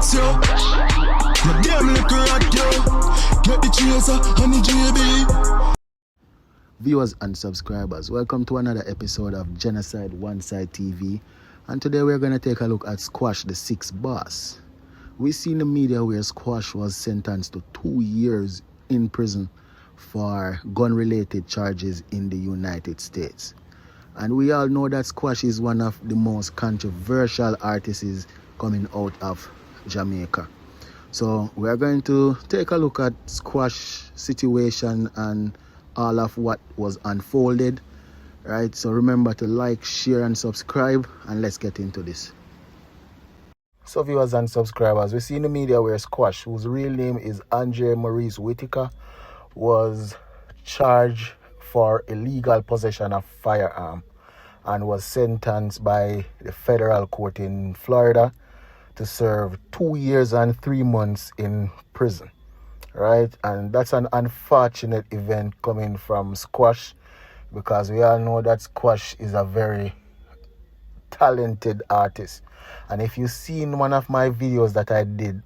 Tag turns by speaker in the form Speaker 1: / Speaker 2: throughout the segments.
Speaker 1: box, yo. The damn liquor at yo. Get the chaser and the JB.
Speaker 2: Viewers and subscribers, welcome to another episode of Genocide One Side TV. And today we're going to take a look at Squash, the sixth boss. We see in the media where Squash was sentenced to 2 years in prison for gun-related charges in the United States. And we all know that Squash is one of the most controversial artists coming out of Jamaica. So we're going to take a look at Squash situation and all of what was unfolded, right? So remember to like, share and subscribe, and let's get into this. So viewers and subscribers, we see in the media where Squash, whose real name is Andre Maurice Whitaker, was charged for illegal possession of firearm and was sentenced by the federal court in Florida to serve 2 years and 3 months in prison. Right, and that's an unfortunate event coming from Squash, because we all know that Squash is a very talented artist. And if you see in one of my videos that I did,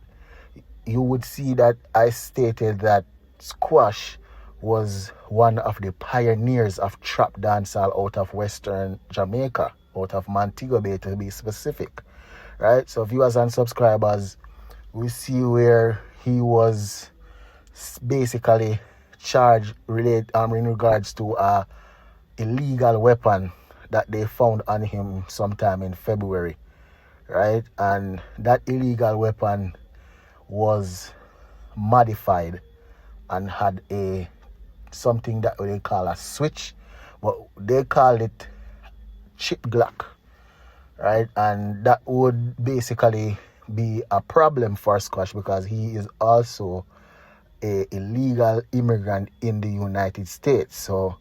Speaker 2: you would see that I stated that Squash was one of the pioneers of trap dancehall out of Western Jamaica, out of Montego Bay to be specific. Right, so viewers and subscribers, we see where he was basically charged in regards to a illegal weapon that they found on him sometime in February, right? And that illegal weapon was modified and had something that they call a switch, but they call it chip Glock, right? And that would basically be a problem for Squash, because he is also a illegal immigrant in the United States. So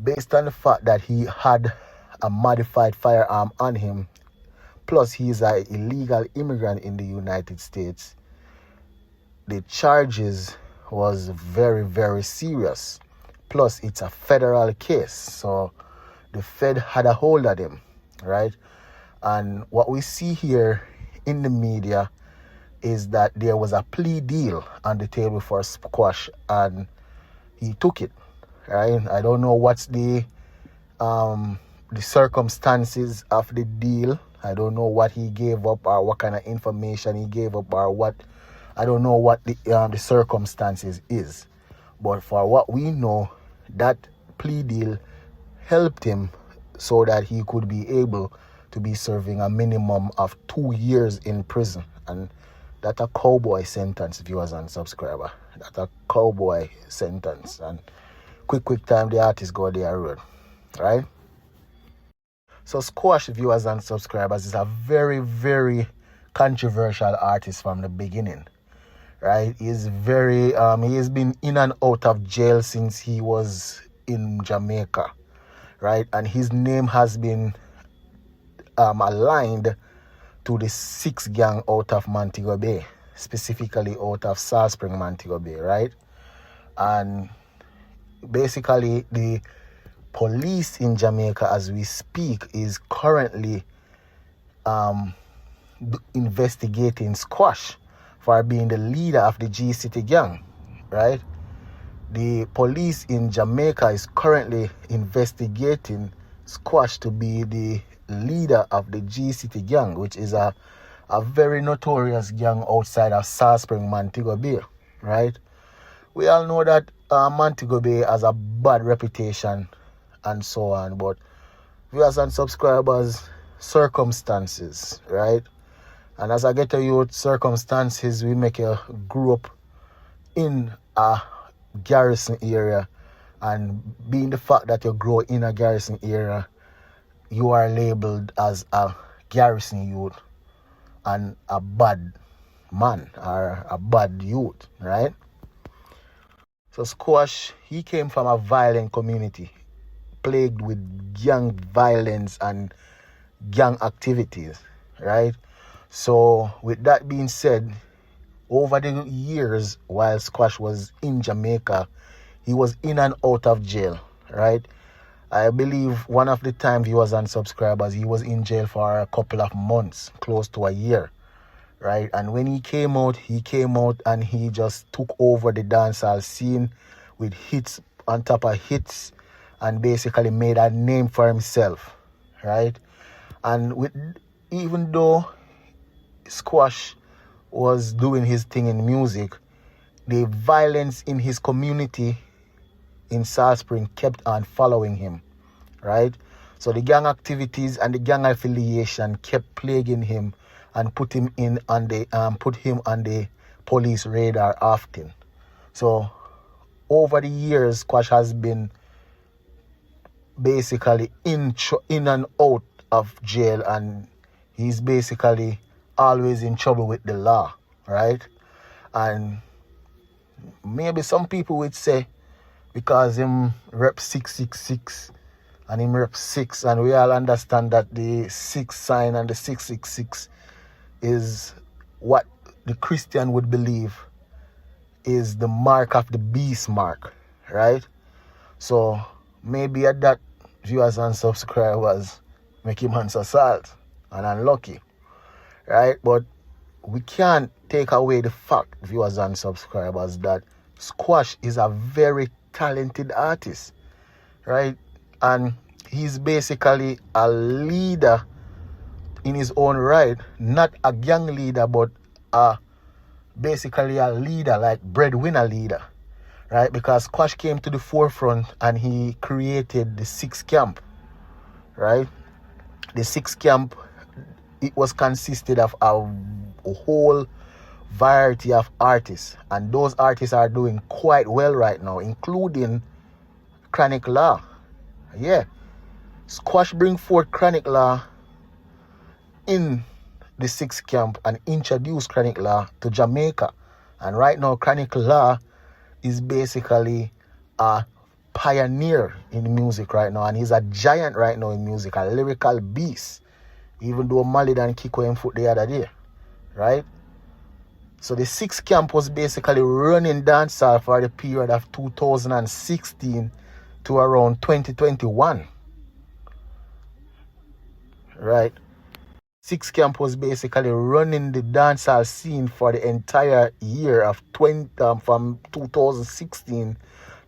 Speaker 2: based on the fact that he had a modified firearm on him, plus he is an illegal immigrant in the United States, the charges was very, very serious. Plus it's a federal case, so the Fed had a hold of him, right? And what we see here in the media is that there was a plea deal on the table for Squash, and he took it, right? I don't know what's the circumstances of the deal. I don't know what he gave up or what kind of information he gave up or what. I don't know what the circumstances is. But for what we know, that plea deal helped him so that he could be able to be serving a minimum of 2 years in prison. And that's a cowboy sentence, viewers and subscribers. That's a cowboy sentence. And quick time the artist go their road, right? So Squash, viewers and subscribers, is a very, very controversial artist from the beginning, right? He's very, he has been in and out of jail since he was in Jamaica, right? And his name has been aligned to the 6 gang out of Montego Bay, specifically out of Salt Spring, Montego Bay, right? And basically the police in Jamaica as we speak is currently investigating Squash for being the leader of the G City gang, right? The police in Jamaica is currently investigating Squash to be the leader of the G City gang, which is a very notorious gang outside of Salt Spring, Montego Bay, right? We all know that Montego Bay has a bad reputation and so on, but viewers and subscribers, circumstances, right? And as I get to you, circumstances, we make you grow up in a garrison area, and being the fact that you grow in a garrison area, you are labeled as a garrison youth and a bad man or a bad youth, right? So Squash, he came from a violent community plagued with gang violence and gang activities, right? So with that being said, over the years while Squash was in Jamaica, he was in and out of jail, right? I believe one of the time, viewers and subscribers, he was in jail for a couple of months, close to a year, right? And when he came out and he just took over the dancehall scene with hits on top of hits and basically made a name for himself, right? And even though Squash was doing his thing in music, the violence in his community in Salt Spring kept on following him, right? So the gang activities and the gang affiliation kept plaguing him and put him on the police radar often. So over the years, Squash has been basically in and out of jail, and he's basically always in trouble with the law, right? And maybe some people would say because him rep 666 and him rep 6, and we all understand that the 6 sign and the 666 is what the Christian would believe is the mark of the beast mark, right? So maybe at that, viewers and subscribers make him answer salt and unlucky, right? But we can't take away the fact, viewers and subscribers, that Squash is a very talented artist, right? And he's basically a leader in his own right, not a gang leader, but basically a leader, like breadwinner leader, right? Because Squash came to the forefront and he created the 6 camp, right? The 6 camp, it was consisted of a whole variety of artists, and those artists are doing quite well right now, including Chronic Law. Yeah, Squash bring forth Chronic Law in the 6 camp and introduced Chronic Law to Jamaica, and right now Chronic Law is basically a pioneer in music right now, and he's a giant right now in music, a lyrical beast, even though Mali done kick him foot the other day, right? So the 6 camp was basically running dancehall for the period of 2016 to around 2021, right? 6 camp was basically running the dancehall scene for the entire year of from 2016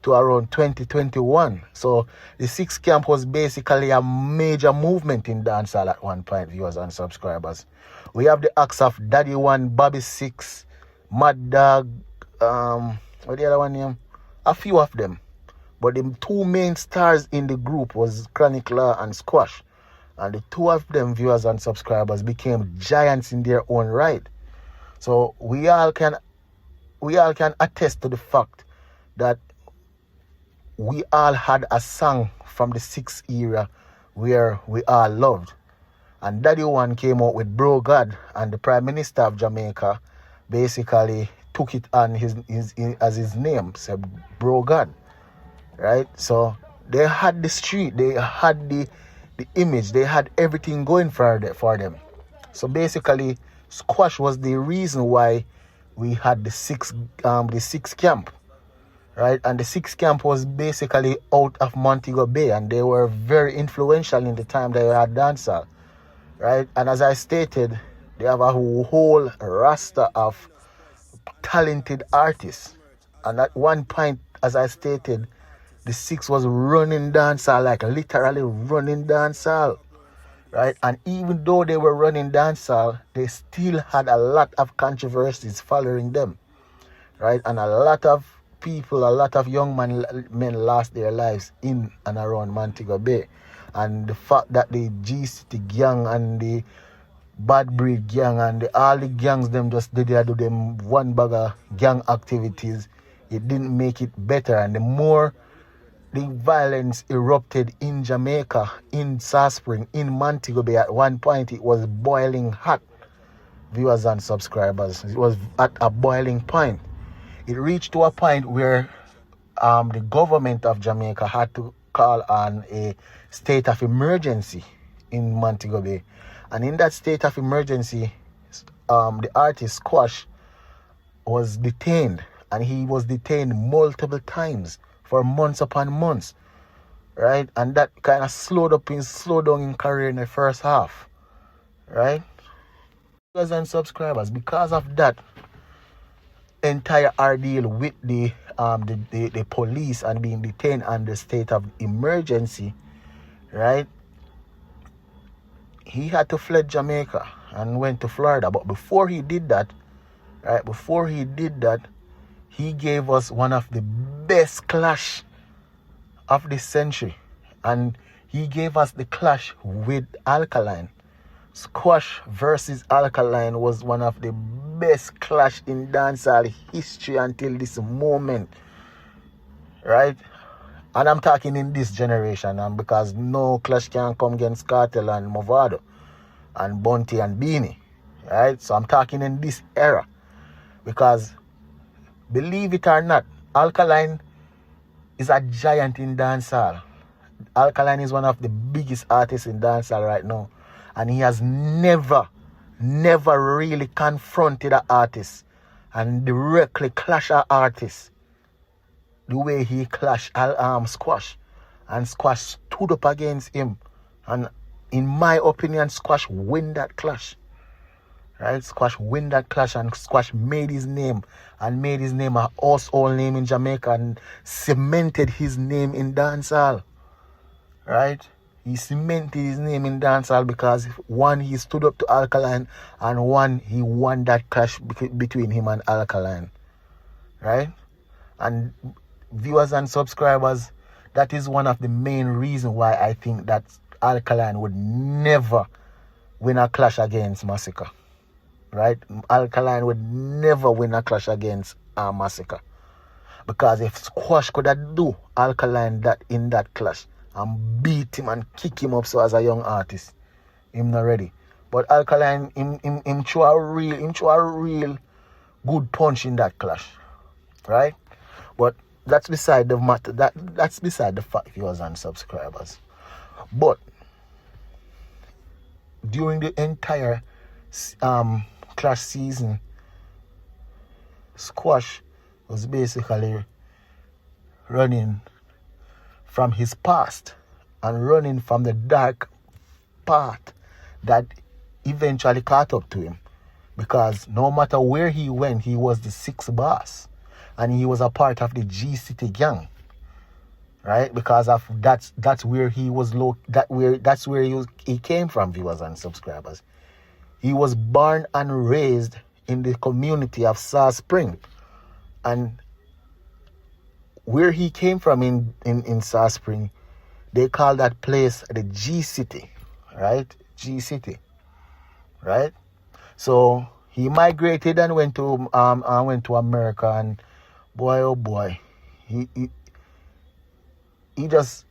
Speaker 2: to around 2021. So the 6 camp was basically a major movement in dancehall at one point, viewers and subscribers. We have the acts of Daddy One, Bobby Six, Mad Dog, what the other one name? A few of them. But the 2 main stars in the group was Chronic Law and Squash. And the 2 of them, viewers and subscribers, became giants in their own right. So we all can attest to the fact that we all had a song from the 6 era where we all loved. And Daddy One came out with Bro God, and the Prime Minister of Jamaica basically took it on as his name, said Bro God, right? So they had the street, they had the image, they had everything going for them. So basically, Squash was the reason why we had the 6 camp, right? And the 6 camp was basically out of Montego Bay, and they were very influential in the time they had dancehall, right? And as I stated, they have a whole roster of talented artists. And at one point, as I stated, the 6 was running dancehall, like literally running dancehall, right? And even though they were running dancehall, they still had a lot of controversies following them, right? And a lot of people, a lot of young men lost their lives in and around Montego Bay. And the fact that the G-City gang and the Bad Breed gang and all the gangs them just did do them one bag of gang activities, it didn't make it better. And the more the violence erupted in Jamaica, in Salt Spring, in Montego Bay, at one point it was boiling hot, viewers and subscribers. It was at a boiling point. It reached to a point where the government of Jamaica had to call on a state of emergency in Montego Bay. And in that state of emergency, the artist Squash was detained, and he was detained multiple times for months upon months, right? And that kind of slowed down his career in the first half, right? viewers and subscribers, because of that entire ordeal with the police and being detained under state of emergency, right? He had to flee Jamaica and went to Florida. But before he did that, he gave us one of the best clash of this century. And he gave us the clash with Alkaline. Squash versus Alkaline was one of the best clash in dancehall history until this moment, right? And I'm talking in this generation, and because no clash can come against Cartel and Movado and Bunty and Beanie, right? So I'm talking in this era, because believe it or not, Alkaline is a giant in dancehall. Alkaline is one of the biggest artists in dancehall right now, and he has never really confronted an artist and directly clash an artist the way he clashed Squash. And Squash stood up against him. And in my opinion, Squash win that clash. Right? Squash win that clash, and Squash made his name. And made his name a household name in Jamaica and cemented his name in dancehall. Right? He cemented his name in dancehall because one, he stood up to Alkaline, and one, he won that clash between him and Alkaline. Right? And viewers and subscribers, that is one of the main reasons why I think that Alkaline would never win a clash against Massacre. Right? Alkaline would never win a clash against Massacre. Because if Squash could have do Alkaline that in that clash and beat him and kick him up so as a young artist, him not ready. But Alkaline, him throw a real good punch in that clash. Right? But that's beside the matter. That's beside the fact, viewers and subscribers. But during the entire clash season, Squash was basically running from his past and running from the dark path that eventually caught up to him. Because no matter where he went, he was the sixth boss. And he was a part of the G City gang, right? Because of that's where he was that's where he came from, viewers and subscribers. He was born and raised in the community of Saw Spring, and where he came from in Saw Spring, they call that place the G City, right? G City, right? So he migrated and went to America, and boy, oh boy, he just,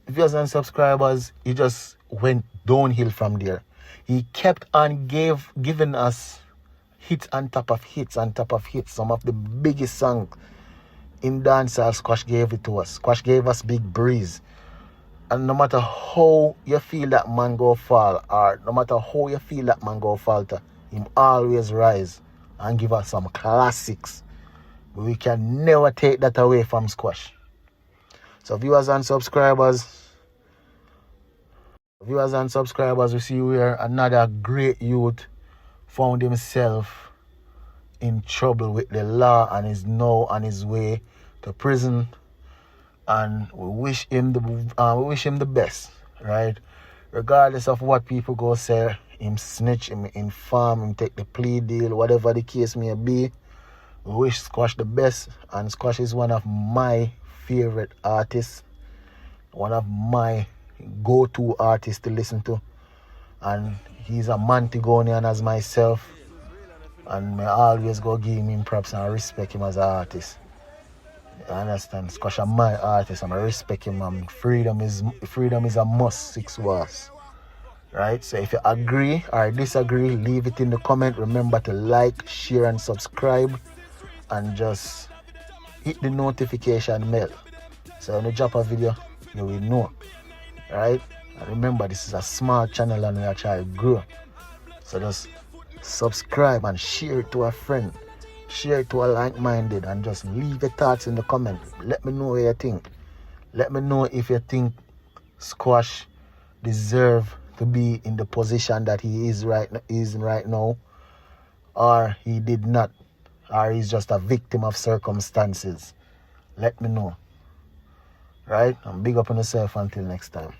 Speaker 2: viewers and subscribers, he just went downhill from there. He kept on giving us hits on top of hits on top of hits. Some of the biggest songs in dancehall, Squash gave it to us. Squash gave us Big Breeze. And no matter how you feel that man go fall, or no matter how you feel that man go falter, him always rise and give us some classics. We can never take that away from Squash. So viewers and subscribers, we see where another great youth found himself in trouble with the law and is now on his way to prison. And we wish him the best, right? Regardless of what people go say, him snitch, him inform, him take the plea deal, whatever the case may be. We wish Squash the best, and Squash is one of my favorite artists, one of my go-to artists to listen to, and he's a Montegonian as myself, and I always go give him props and I respect him as an artist. You understand? Squash is my artist and I respect him, and freedom is a must, 6 bars. Right? So if you agree or disagree, leave it in the comment. Remember to like, share and subscribe, and just hit the notification bell. So when you drop a video, you will know. Right? And remember, this is a small channel and we are trying to grow. So just subscribe and share it to a friend. Share it to a like-minded, and just leave your thoughts in the comment. Let me know what you think. Let me know if you think Squash deserve to be in the position that he is right now, or he did not, or he's just a victim of circumstances. Let me know. Right? And big up on yourself until next time.